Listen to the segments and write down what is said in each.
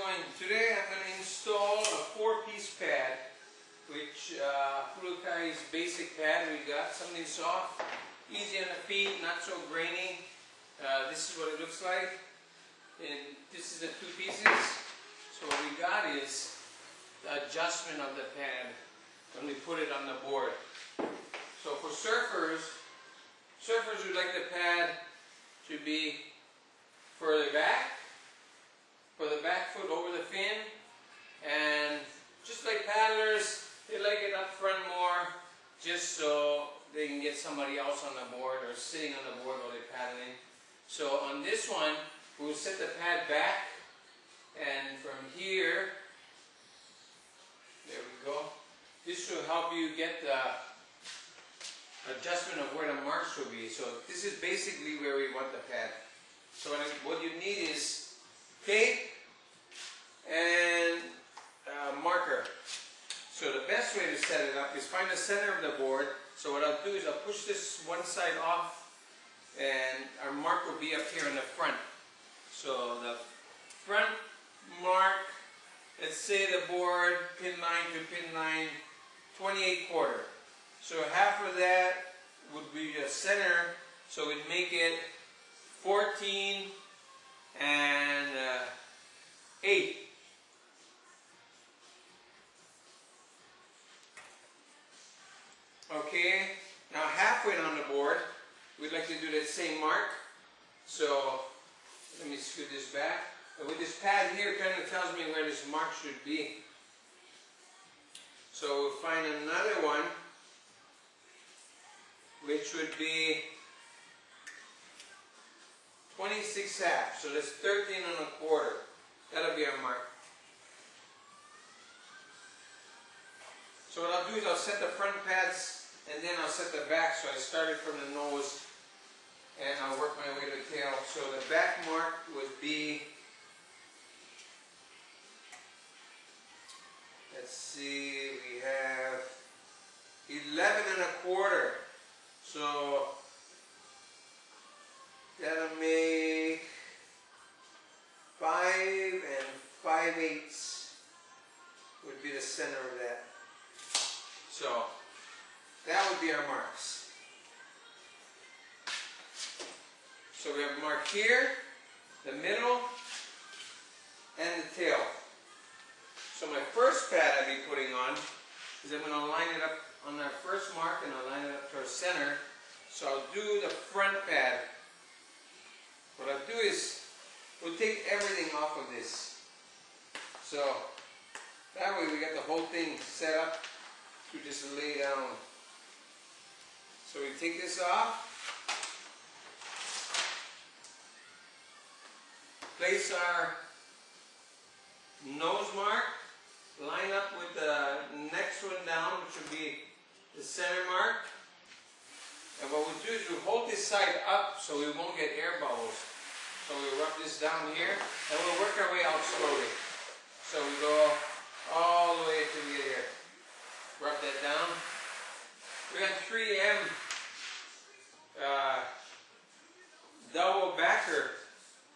going? Today I'm going to install a 4-piece pad, which Fulukai's basic pad. We got something soft, easy on the feet, not so grainy. This is what it looks like, and this is the 2 pieces. So what we got is the adjustment of the pad when we put it on the board. So for surfers would like the pad to be further back, for the back foot over the fin, and just like paddlers, they like it up front more, just so they can get somebody else on the board or sitting on the board while they're paddling. So on this one, we'll set the pad back, and from here, there we go. This will help you get the adjustment of where the marks will be. So this is basically where we want the pad. So what you need is tape and a marker. So the best way to set it up is find the center of the board. So what I'll do is I'll push this one side off, and our mark will be up here in the front. So the front mark, let's say the board, pin line to pin line, 28/4. So half of that would be the center, so we'd make it 14 and 8. Okay, now halfway down the board, we'd like to do that same mark. So let me scoot this back. And with this pad here, it kind of tells me where this mark should be. So we'll find another one, which would be 26/2. So that's 13 1/4. That'll be our mark. So what I'll do is I'll set the front pads, and then I'll set the back. So I started from the nose, and I'll work my way to the tail. So the back mark would be, let's see, we have 11 1/4. So that'll make 5 5/8 would be the center of that. So that would be our marks. So we have a mark here, the middle, and the tail. So my first pad I'll be putting on is I'm going to line it up on our first mark, and I'll line it up to our center. So I'll do the front pad. What I'll do is we'll take everything off of this. So that way we got the whole thing set up to just lay down. So we take this off, place our nose mark, line up with the next one down, which would be the center mark. And what we'll do is we'll hold this side up so we won't get air bubbles. So we'll rub this down here, and we'll work our way out slowly. So we go all the way till we get here. Rub that down. We got 3M double backer.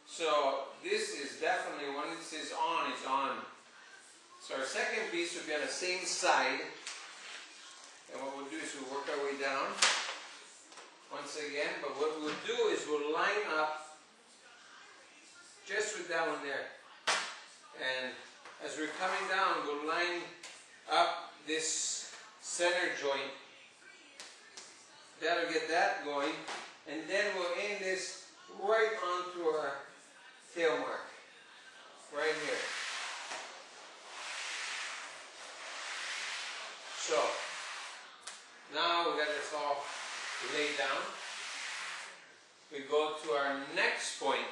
So this is definitely, when it says on, it's on. So our second piece will be on the same side. And what we'll do is we'll work our way down once again. But what we'll do is we'll line up just with that one there. And as we're coming down, we'll line up this center joint. That'll get that going. And then we'll aim this right onto our tail mark. Right here. So, now we got this all laid down. We go to our next point,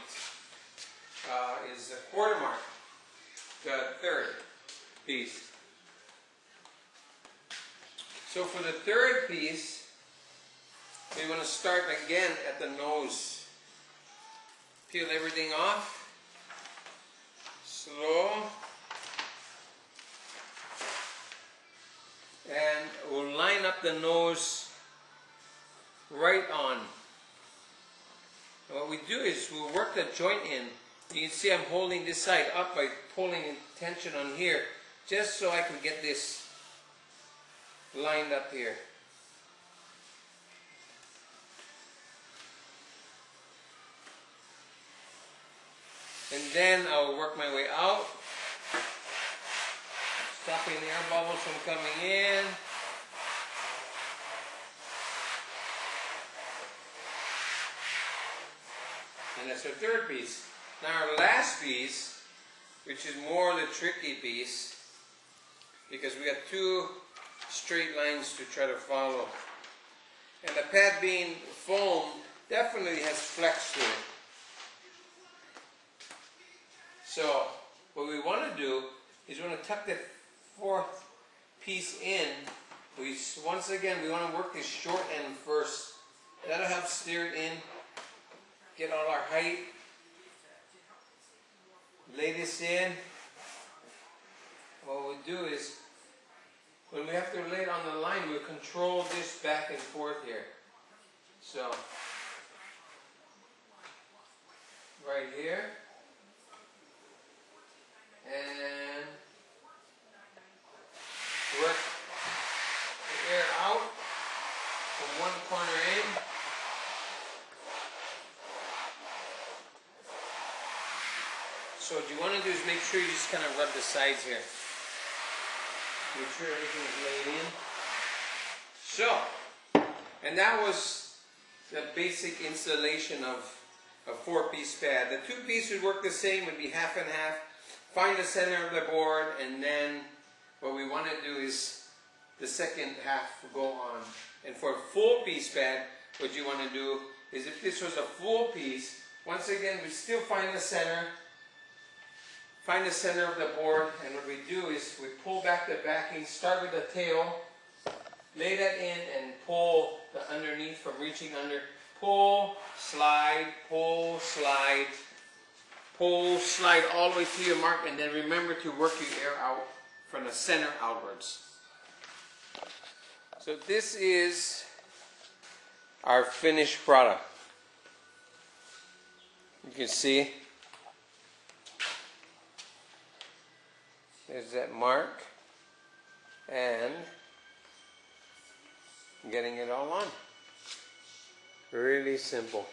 is the 1/4 mark, the third piece. So for the third piece, we want to start again at the nose. Peel everything off. Slow. And we'll line up the nose right on. And what we do is we'll work the joint in You can see I'm holding this side up by pulling tension on here, just so I can get this lined up here. And then I'll work my way out, stopping the air bubbles from coming in. And that's our third piece. Now our last piece, which is more the tricky piece, because we got two straight lines to try to follow. And the pad being foam definitely has flex to it. So what we want to do is we want to tuck the fourth piece in. Once again, we want to work this short end first. That'll help steer it in, get all our height. Lay this in. What we'll do is, when we have to lay it on the line, we'll control this back and forth here. So, right here. And work the air out from one corner in. So what you want to do is make sure you just kind of rub the sides here. Make sure everything is laid in. So, and that was the basic installation of a 4-piece pad. The 2 pieces would work the same, would be half and half. Find the center of the board, and then what we want to do is the second half will go on. And for a full-piece pad, what you want to do is, if this was a full piece, once again, we still find the center. Find the center of the board, and what we do is we pull back the backing, start with the tail, lay that in, and pull the underneath from reaching under. Pull, slide, pull, slide, pull, slide all the way to your mark, and then remember to work your air out from the center outwards. So this is our finished product. You can see there's that mark, and getting it all on. Really simple.